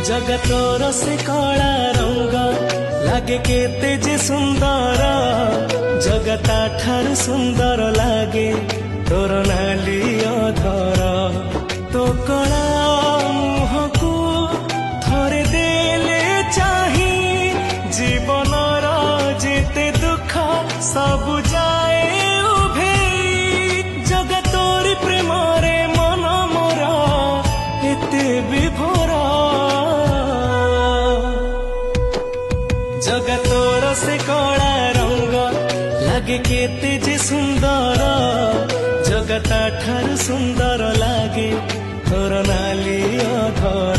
जगतर से कला रंग लागे केते जे सुंदर जगता ठार सुंदर लागे तोर नाली अधर तो कला मुह को थरे देले चाही जीवनर जेते दुख सब जाए उभे जगतोरी प्रेम रे मन मोर एते विभोर जगतोर से कला रंग लागे केते जे सुंदर जगता ठार सुंदर लागे तोर नाली अधर।